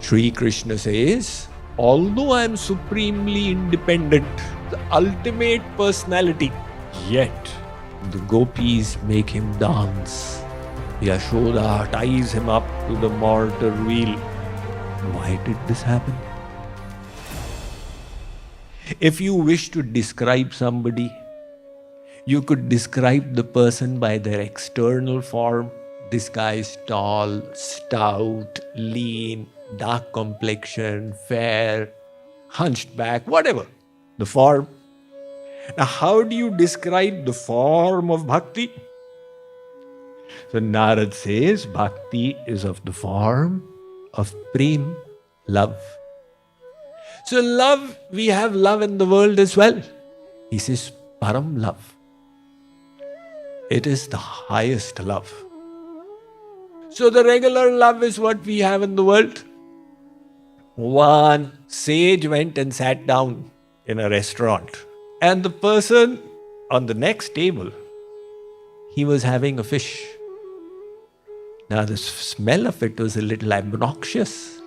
Shree Krishna says, although I am supremely independent, the ultimate personality, yet the gopis make him dance. Yashoda ties him up to the mortar wheel. Why did this happen? If you wish to describe somebody, you could describe the person by their external form. This guy is tall, stout, lean, dark complexion, fair, hunched back, whatever the form. Now, how do you describe the form of bhakti? So Narad says bhakti is of the form of prema, love. So love, we have love in the world as well. He says param love. It is the highest love. So the regular love is what we have in the world. One sage went and sat down in a restaurant, and the person on the next table, he was having a fish. Now the smell of it was a little obnoxious.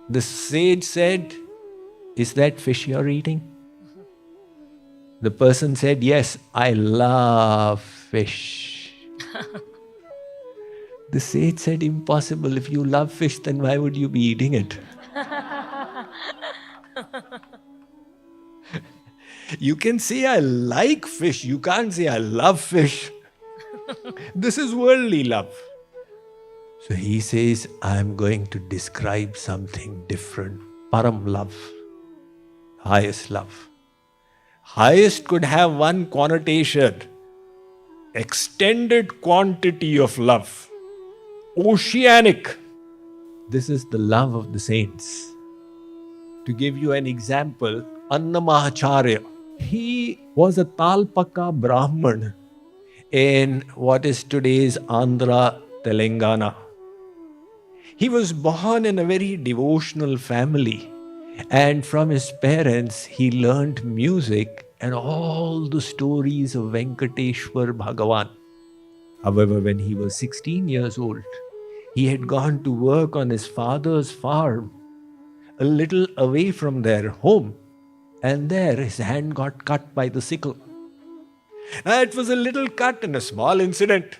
The sage said, "Is that fish you're eating?" The person said, "Yes, I love fish." The sage said, "Impossible. If you love fish, then why would you be eating it?" You can say, "I like fish." You can't say, "I love fish." This is worldly love. So he says, I'm going to describe something different. Param love. Highest love. Highest could have one connotation. Extended quantity of love. Oceanic. This is the love of the saints. To give you an example, Annamahacharya, he was a Talpaka Brahman in what is today's Andhra, Telangana. He was born in a very devotional family, and from his parents he learnt music and all the stories of Venkateshwar Bhagavan. However, when he was 16 years old, he had gone to work on his father's farm a little away from their home, and there his hand got cut by the sickle. Now, it was a little cut and a small incident,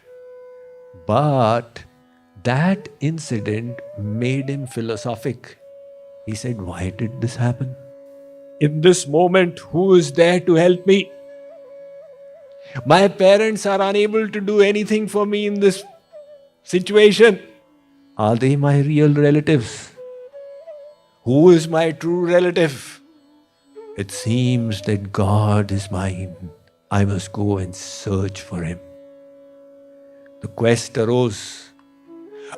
but that incident made him philosophic. He said, why did this happen? In this moment, who is there to help me? My parents are unable to do anything for me in this situation. Are they my real relatives? Who is my true relative? It seems that God is mine. I must go and search for him. The quest arose.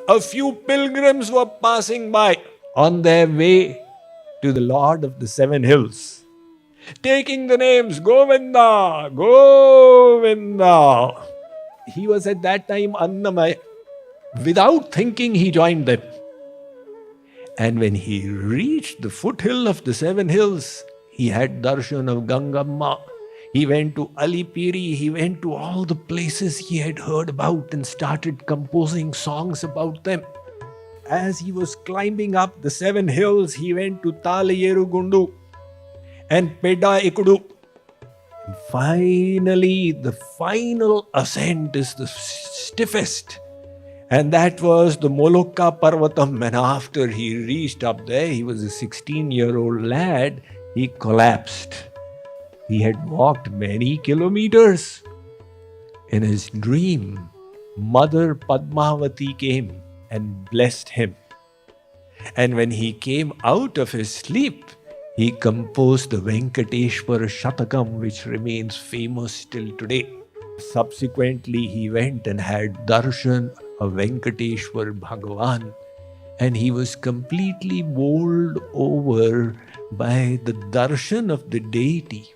A few pilgrims were passing by on their way to the Lord of the Seven Hills, taking the names Govinda, Govinda. He was at that time Annamaya. Without thinking, he joined them. And when he reached the foothill of the Seven Hills, he had darshan of Gangamma. He went to Alipiri, he went to all the places he had heard about and started composing songs about them. As he was climbing up the Seven Hills, he went to Talayerugundu and Peda Ikudu. And finally, the final ascent is the stiffest. And that was the Molokka Parvatam. And after he reached up there, he was a 16-year-old lad, he collapsed. He had walked many kilometers. In his dream, Mother Padmavati came and blessed him. And when he came out of his sleep, he composed the Venkateshwar Shatakam, which remains famous till today. Subsequently, he went and had darshan of Venkateshwar Bhagavan, and he was completely bowled over by the darshan of the deity.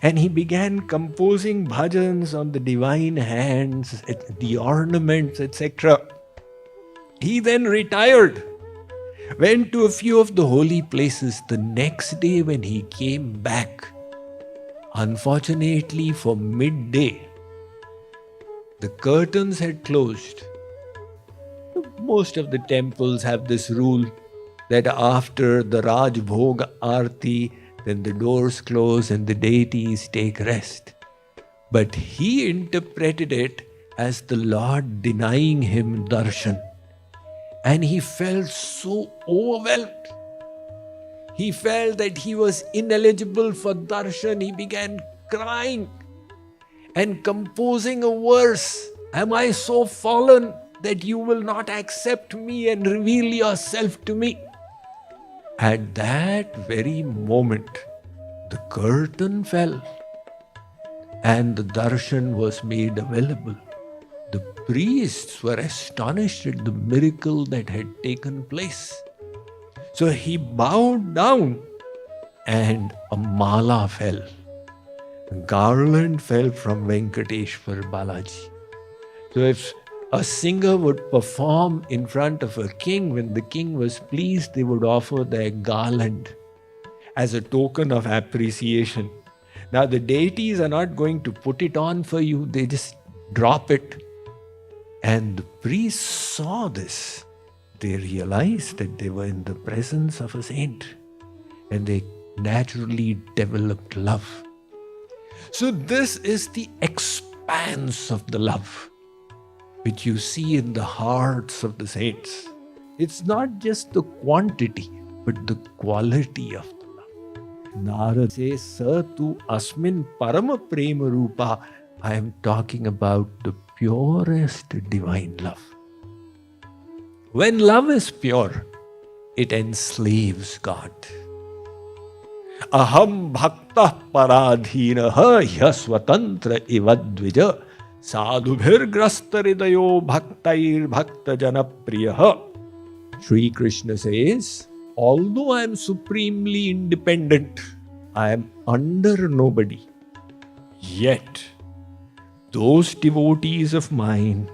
And he began composing bhajans on the divine hands, the ornaments, etc. He then retired, went to a few of the holy places. The next day when he came back, unfortunately for midday, the curtains had closed. Most of the temples have this rule. that after the Raj Bhoga Arti, then the doors close and the deities take rest. But he interpreted it as the Lord denying him darshan. And he felt so overwhelmed. He felt that he was ineligible for darshan. He began crying and composing a verse. Am I so fallen that you will not accept me and reveal yourself to me? At that very moment, the curtain fell and the darshan was made available. The priests were astonished at the miracle that had taken place. So he bowed down and a mala fell. A garland fell from Venkateshwar Balaji. So if a singer would perform in front of a king, when the king was pleased, they would offer their garland as a token of appreciation. Now the deities are not going to put it on for you, they just drop it. And the priests saw this. They realized that they were in the presence of a saint. And they naturally developed love. So this is the expanse of the love which you see in the hearts of the saints. It's not just the quantity, but the quality of the love. Narad says, Sa tu asmin param prema rupa. I am talking about the purest divine love. When love is pure, it enslaves God. Aham bhakta paradhinaha yasvatantra ivadvija sadhubhir grastaridayo bhaktair bhakta janapriyaha. Shree Krishna says, although I am supremely independent, I am under nobody, yet those devotees of mine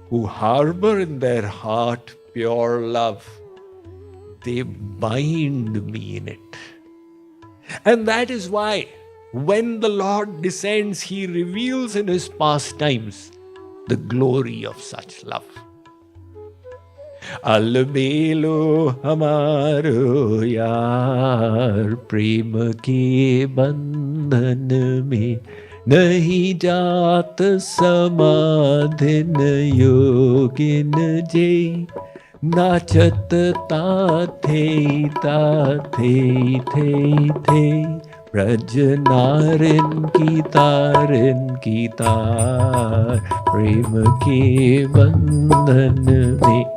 who harbor in their heart pure love, they bind me in it. And that is why when the Lord descends, He reveals in His pastimes the glory of such love. Albelo hamaro yaar prema ke bandhan mein nahi jaat samadhin yogin jai nachat ta the braj narin ki tar prema ke bandhan mein.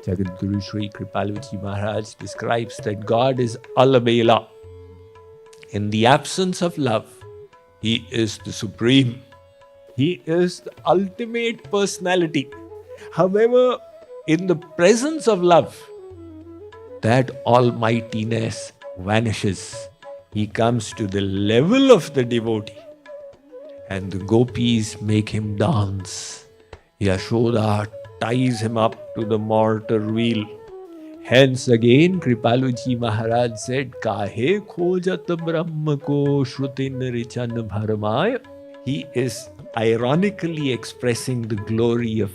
Jagadguru Sri Kripaluji Maharaj describes that God is Alabela. In the absence of love, He is the supreme. He is the ultimate personality. However, in the presence of love, that almightiness vanishes. He comes to the level of the devotee. And the gopis make him dance. Yashoda ties him up to the mortar wheel. Hence again, Kripaluji Maharaj said, Kahe khojat brahma ko shrutin richan bharmaya. He is ironically expressing the glory of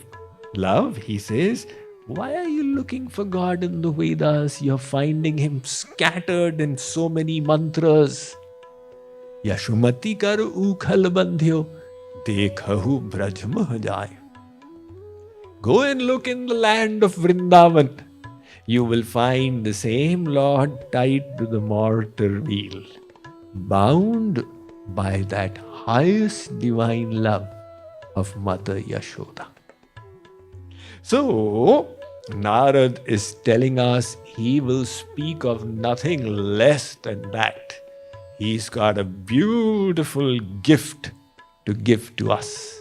love. He says, why are you looking for God in the Vedas? You're finding Him scattered in so many mantras. Yashumati kar ukhal bandhyo, dekhahu brajmah jai. Go and look in the land of Vrindavan. You will find the same Lord tied to the mortar wheel, bound by that highest divine love of Mother Yashoda. So, Narad is telling us he will speak of nothing less than that. He's got a beautiful gift to give to us.